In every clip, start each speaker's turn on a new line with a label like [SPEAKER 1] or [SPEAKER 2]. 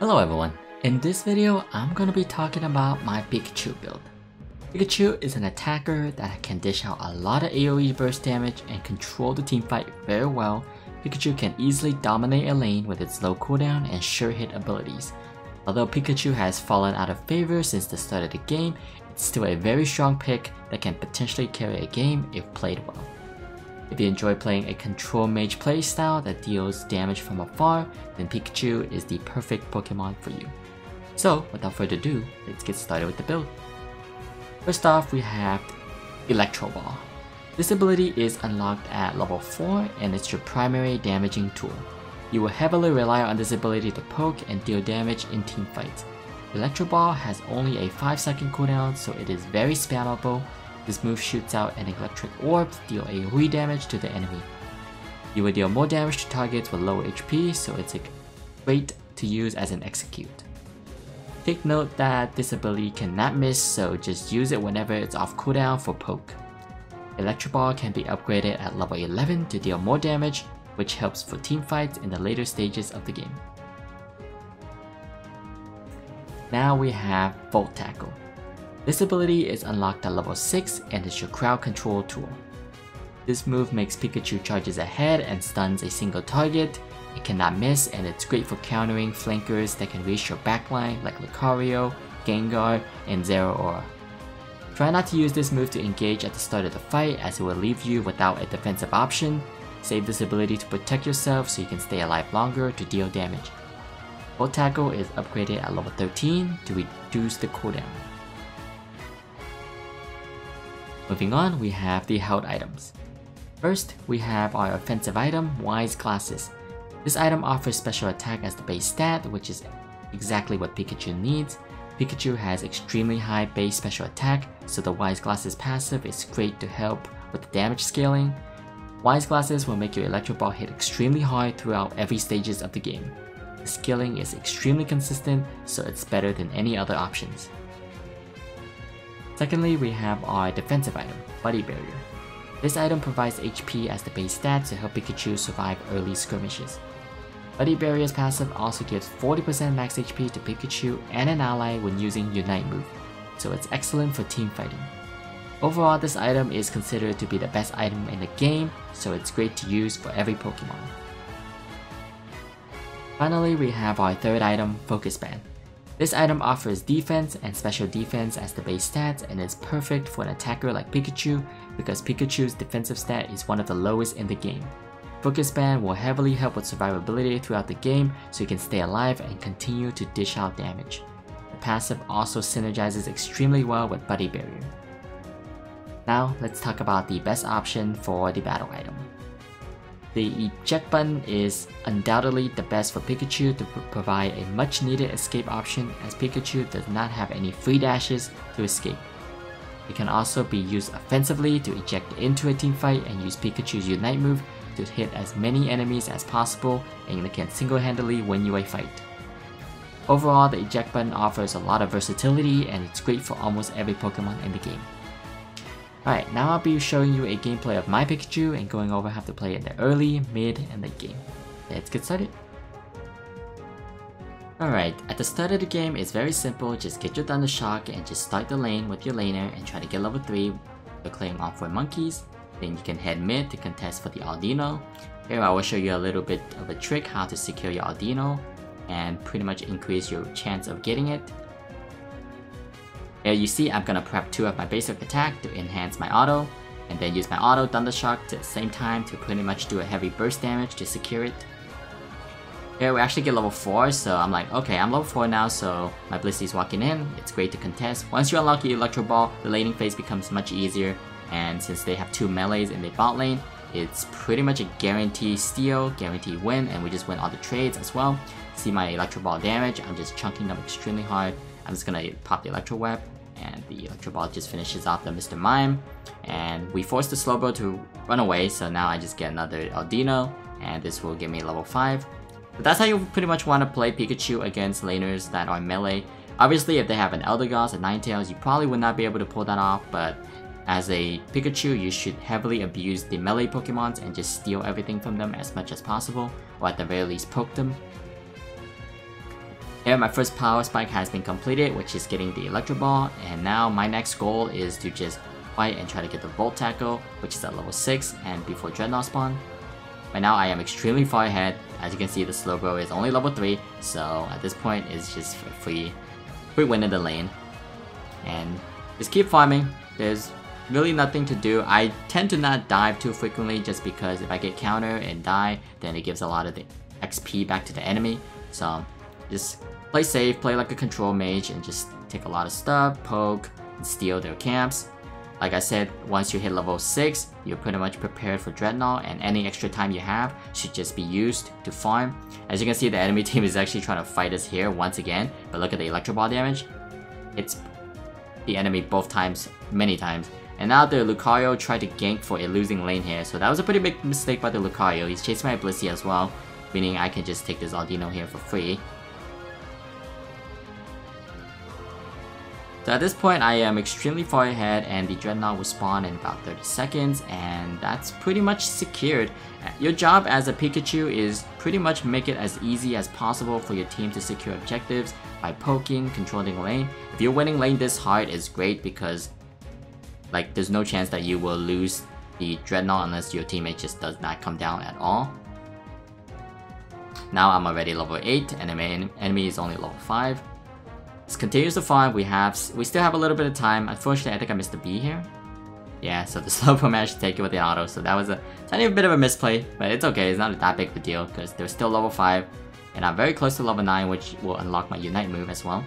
[SPEAKER 1] Hello everyone, in this video I'm gonna be talking about my Pikachu build. Pikachu is an attacker that can dish out a lot of AoE burst damage and control the teamfight very well. Pikachu can easily dominate a lane with its low cooldown and sure hit abilities. Although Pikachu has fallen out of favor since the start of the game, it's still a very strong pick that can potentially carry a game if played well. If you enjoy playing a control mage playstyle that deals damage from afar, then Pikachu is the perfect Pokemon for you. So without further ado, let's get started with the build. First off, we have Electro Ball. This ability is unlocked at level 4 and it's your primary damaging tool. You will heavily rely on this ability to poke and deal damage in teamfights. Electro Ball has only a 5-second cooldown, so it is very spammable. This move shoots out an electric orb to deal AoE damage to the enemy. You will deal more damage to targets with low HP, so it's great to use as an execute. Take note that this ability cannot miss, so just use it whenever it's off cooldown for poke. Electro Ball can be upgraded at level 11 to deal more damage, which helps for teamfights in the later stages of the game. Now we have Volt Tackle. This ability is unlocked at level 6 and is your crowd control tool. This move makes Pikachu charges ahead and stuns a single target. It cannot miss and it's great for countering flankers that can reach your backline like Lucario, Gengar, and Zeraora. Try not to use this move to engage at the start of the fight as it will leave you without a defensive option. Save this ability to protect yourself so you can stay alive longer to deal damage. Volt Tackle is upgraded at level 13 to reduce the cooldown. Moving on, we have the held items. First, we have our offensive item, Wise Glasses. This item offers special attack as the base stat, which is exactly what Pikachu needs. Pikachu has extremely high base special attack, so the Wise Glasses passive is great to help with the damage scaling. Wise Glasses will make your Electro Ball hit extremely hard throughout every stages of the game. The scaling is extremely consistent, so it's better than any other options. Secondly, we have our defensive item, Buddy Barrier. This item provides HP as the base stat to help Pikachu survive early skirmishes. Buddy Barrier's passive also gives 40% max HP to Pikachu and an ally when using Unite move, so it's excellent for team fighting. Overall, this item is considered to be the best item in the game, so it's great to use for every Pokemon. Finally, we have our third item, Focus Band. This item offers defense and special defense as the base stats and is perfect for an attacker like Pikachu because Pikachu's defensive stat is one of the lowest in the game. Focus Band will heavily help with survivability throughout the game so you can stay alive and continue to dish out damage. The passive also synergizes extremely well with Buddy Barrier. Now let's talk about the best option for the battle item. The eject button is undoubtedly the best for Pikachu to provide a much needed escape option as Pikachu does not have any free dashes to escape. It can also be used offensively to eject into a team fight and use Pikachu's Unite move to hit as many enemies as possible and it can single-handedly win you a fight. Overall, the eject button offers a lot of versatility and it's great for almost every Pokemon in the game. Alright, now I'll be showing you a gameplay of my Pikachu and going over how to play in the early, mid, and late game. Let's get started. Alright, at the start of the game it's very simple, just get your Thunder Shock and just start the lane with your laner and try to get level 3 by clearing all 4 monkeys. Then you can head mid to contest for the Aldino. Here I will show you a little bit of a trick how to secure your Aldino and pretty much increase your chance of getting it. Here you see I'm gonna prep 2 of my basic attack to enhance my auto, and then use my auto Thunder Shock at the same time to pretty much do a heavy burst damage to secure it. Here we actually get level 4, so I'm like, okay, I'm level 4 now, so my Blissey's walking in, it's great to contest. Once you unlock your Electro Ball, the laning phase becomes much easier, and since they have 2 melees in the bot lane, it's pretty much a guarantee steal, guarantee win, and we just win all the trades as well. See my Electro Ball damage, I'm just chunking them extremely hard. I'm just gonna pop the Electro Web, and the Electro Ball just finishes off the Mr. Mime. And we forced the Slowbro to run away, so now I just get another Aldino, and this will give me level 5. But that's how you pretty much want to play Pikachu against laners that are melee. Obviously, if they have an Eldegoss, a Ninetales, you probably would not be able to pull that off, but as a Pikachu, you should heavily abuse the melee Pokemons and just steal everything from them as much as possible, or at the very least poke them. Here my first power spike has been completed, which is getting the Electro Ball, and now my next goal is to just fight and try to get the Volt Tackle, which is at level 6 and before Dreadnought spawn. Right now I am extremely far ahead. As you can see, the Slowbro is only level 3, so at this point it's just free win in the lane. And just keep farming. There's really nothing to do. I tend to not dive too frequently just because if I get counter and die, then it gives a lot of the XP back to the enemy. So just play safe, play like a control mage, and just take a lot of stuff, poke, and steal their camps. Like I said, once you hit level 6, you're pretty much prepared for Dreadnought, and any extra time you have should just be used to farm. As you can see, the enemy team is actually trying to fight us here once again, but look at the Electro Ball damage. It's the enemy both times, many times. And now the Lucario tried to gank for a losing lane here, so that was a pretty big mistake by the Lucario. He's chasing my Blissey as well, meaning I can just take this Aldino here for free. So at this point, I am extremely far ahead, and the Dreadnought will spawn in about 30 seconds, and that's pretty much secured. Your job as a Pikachu is pretty much make it as easy as possible for your team to secure objectives by poking, controlling lane. If you're winning lane this hard, it's great because like there's no chance that you will lose the Dreadnought unless your teammate just does not come down at all. Now I'm already level 8, and the enemy is only level 5. This continues to farm. We still have a little bit of time. Unfortunately, I think I missed a B here. Yeah, so the Slowpoke managed to take it with the auto, so that was a tiny bit of a misplay, but it's okay. It's not that big of a deal because they're still level 5, and I'm very close to level 9, which will unlock my Unite move as well.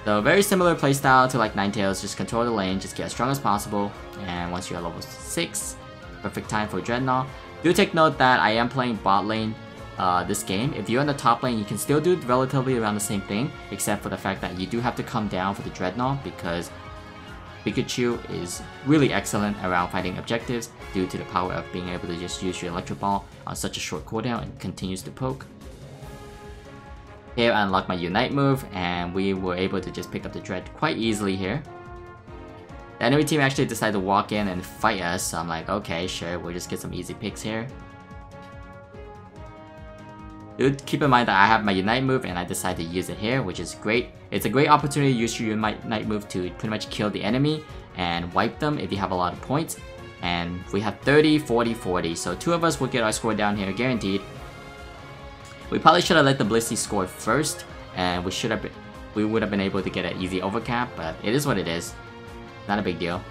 [SPEAKER 1] So very similar playstyle to like Ninetales, just control the lane, just get as strong as possible, and once you're at level 6, perfect time for Dreadnought. Do take note that I am playing bot lane this game. If you're in the top lane, you can still do relatively around the same thing, except for the fact that you do have to come down for the Dreadnought because Pikachu is really excellent around fighting objectives due to the power of being able to just use your Electro Ball on such a short cooldown and continues to poke. Here I unlocked my Unite move, and we were able to just pick up the Dread quite easily here. The enemy team actually decided to walk in and fight us, so I'm like, okay, sure, we'll just get some easy picks here. Do keep in mind that I have my Unite move and I decided to use it here, which is great. It's a great opportunity to use your Unite move to pretty much kill the enemy and wipe them if you have a lot of points. And we have 30, 40, 40, so 2 of us will get our score down here, guaranteed. We probably should have let the Blissey score first, and we would have been able to get an easy overcap, but it is what it is. Not a big deal.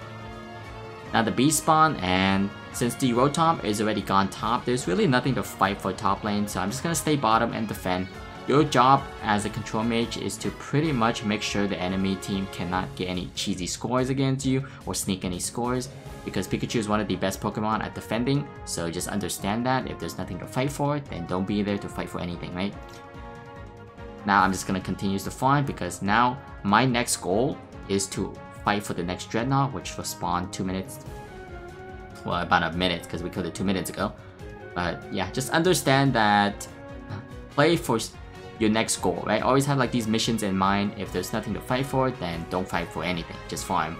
[SPEAKER 1] Now the B spawn, and since the Rotom is already gone top, there's really nothing to fight for top lane, so I'm just gonna stay bottom and defend. Your job as a control mage is to pretty much make sure the enemy team cannot get any cheesy scores against you or sneak any scores, because Pikachu is one of the best Pokemon at defending, so just understand that if there's nothing to fight for, then don't be there to fight for anything, right? Now I'm just gonna continue to farm because now my next goal is to fight for the next Dreadnought, which will spawn 2 minutes. Well, about a minute because we killed it 2 minutes ago. But yeah, just understand that play for your next goal, right? Always have like these missions in mind. If there's nothing to fight for, then don't fight for anything. Just farm.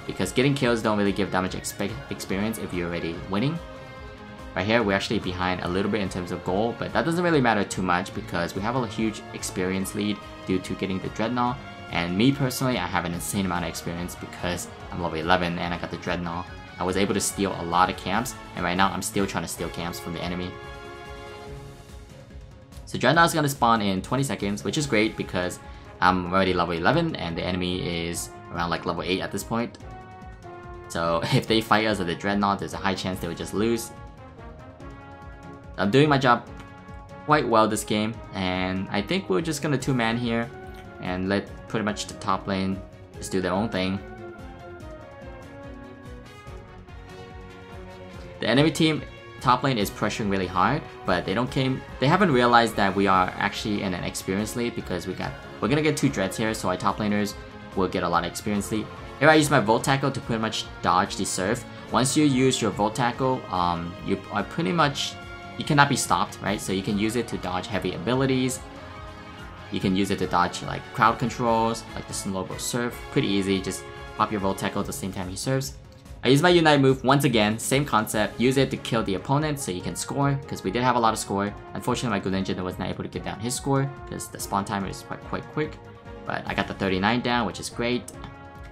[SPEAKER 1] Because getting kills don't really give that much experience if you're already winning. Right here, we're actually behind a little bit in terms of goal, but that doesn't really matter too much because we have a huge experience lead due to getting the Dreadnought. And me personally, I have an insane amount of experience because I'm level 11 and I got the Dreadnought. I was able to steal a lot of camps, and right now I'm still trying to steal camps from the enemy. So Dreadnought is going to spawn in 20 seconds, which is great because I'm already level 11 and the enemy is around like level 8 at this point. So if they fight us at the Dreadnought, there's a high chance they would just lose. I'm doing my job quite well this game, and I think we're just going to 2-man here and let pretty much the top lane just do their own thing. The enemy team top lane is pressuring really hard, but they haven't realized that we are actually in an experience lead because we're gonna get 2 Dreads here, so our top laners will get a lot of experience lead. Here I use my Volt Tackle to pretty much dodge the Surf. Once you use your Volt Tackle, you cannot be stopped, right? So you can use it to dodge heavy abilities. You can use it to dodge like crowd controls, like the Slowbro Surf. Pretty easy, just pop your Volt Tackle at the same time he surfs. I use my Unite move once again, same concept, use it to kill the opponent so you can score, because we did have a lot of score. Unfortunately, my Greninja was not able to get down his score, because the spawn timer is quite quick. But I got the 39 down, which is great.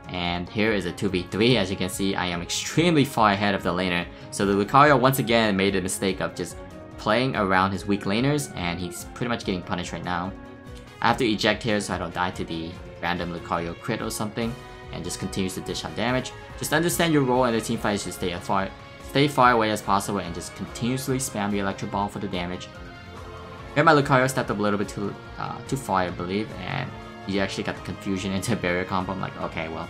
[SPEAKER 1] And here is a 2v3, as you can see, I am extremely far ahead of the laner. So the Lucario once again made the mistake of just playing around his weak laners, and he's pretty much getting punished right now. I have to eject here so I don't die to the random Lucario crit or something, and just continues to dish out damage. Just understand your role in the team fight is to stay far away as possible and just continuously spam the Electro Ball for the damage. Here my Lucario stepped up a little bit too far, I believe, and he actually got the confusion into a barrier combo. I'm like, okay, well,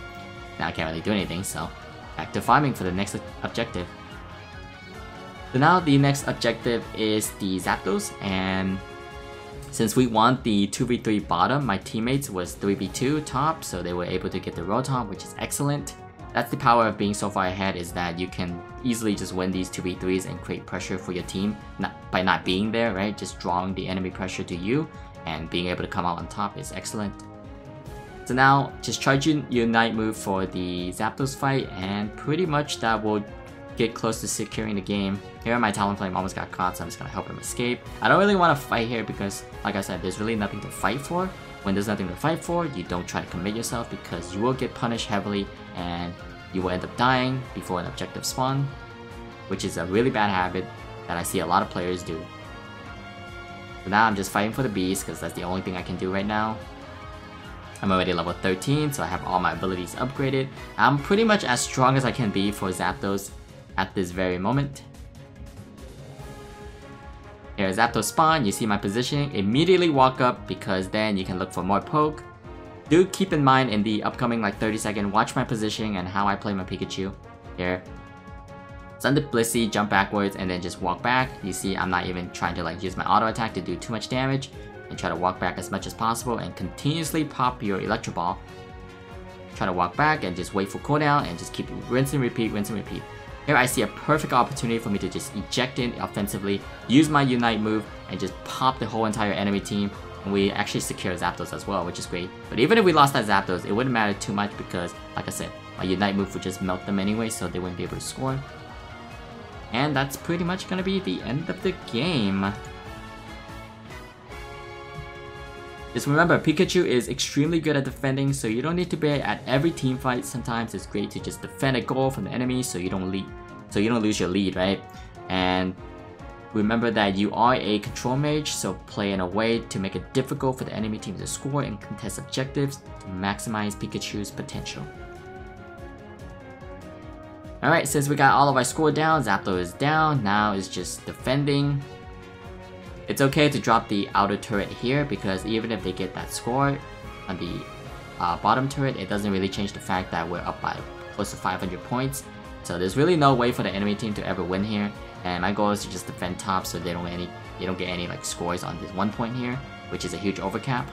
[SPEAKER 1] now I can't really do anything, so back to farming for the next objective. So now the next objective is the Zapdos, and since we want the 2v3 bottom, my teammates was 3v2 top, so they were able to get the Rotom, which is excellent. That's the power of being so far ahead, is that you can easily just win these 2v3s and create pressure for your team by not being there, right? Just drawing the enemy pressure to you and being able to come out on top is excellent. So now, just charge your Unite move for the Zapdos fight, and pretty much that will get close to securing the game. Here my Talonflame almost got caught, so I'm just gonna help him escape. I don't really want to fight here because, like I said, there's really nothing to fight for. When there's nothing to fight for, you don't try to commit yourself because you will get punished heavily and you will end up dying before an objective spawn, which is a really bad habit that I see a lot of players do. So now I'm just fighting for the beast because that's the only thing I can do right now. I'm already level 13, so I have all my abilities upgraded. I'm pretty much as strong as I can be for Zapdos at this very moment. Here's Zapdos spawn, you see my positioning, immediately walk up because then you can look for more poke. Do keep in mind in the upcoming like 30-second, watch my positioning and how I play my Pikachu. Here, send the Blissey, jump backwards, and then just walk back. You see I'm not even trying to like use my auto attack to do too much damage, and try to walk back as much as possible and continuously pop your Electro Ball. Try to walk back and just wait for cooldown and just keep rinse and repeat, rinse and repeat. Here I see a perfect opportunity for me to just eject in offensively, use my Unite move, and just pop the whole entire enemy team. And we actually secure Zapdos as well, which is great. But even if we lost that Zapdos, it wouldn't matter too much because, like I said, my Unite move would just melt them anyway, so they wouldn't be able to score. And that's pretty much gonna be the end of the game. Just remember, Pikachu is extremely good at defending, so you don't need to be at every team fight. Sometimes it's great to just defend a goal from the enemy so you don't lose your lead, right? And remember that you are a control mage, so play in a way to make it difficult for the enemy team to score and contest objectives to maximize Pikachu's potential. Alright, since we got all of our score down, Zapdos is down, now it's just defending. It's okay to drop the outer turret here because even if they get that score on the bottom turret, it doesn't really change the fact that we're up by close to 500 points. So there's really no way for the enemy team to ever win here. And my goal is to just defend top so they don't get any like scores on this 1 point here, which is a huge overcap.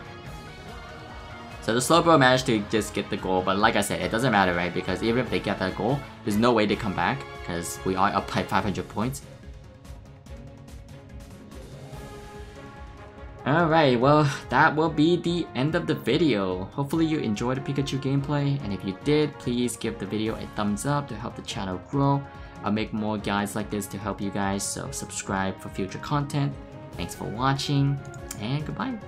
[SPEAKER 1] So the Slowbro managed to just get the goal, but like I said, it doesn't matter, right? Because even if they get that goal, there's no way they come back because we are up by 500 points. Alright, well, that will be the end of the video. Hopefully you enjoyed the Pikachu gameplay, and if you did, please give the video a thumbs up to help the channel grow. I'll make more guides like this to help you guys, so subscribe for future content. Thanks for watching, and goodbye.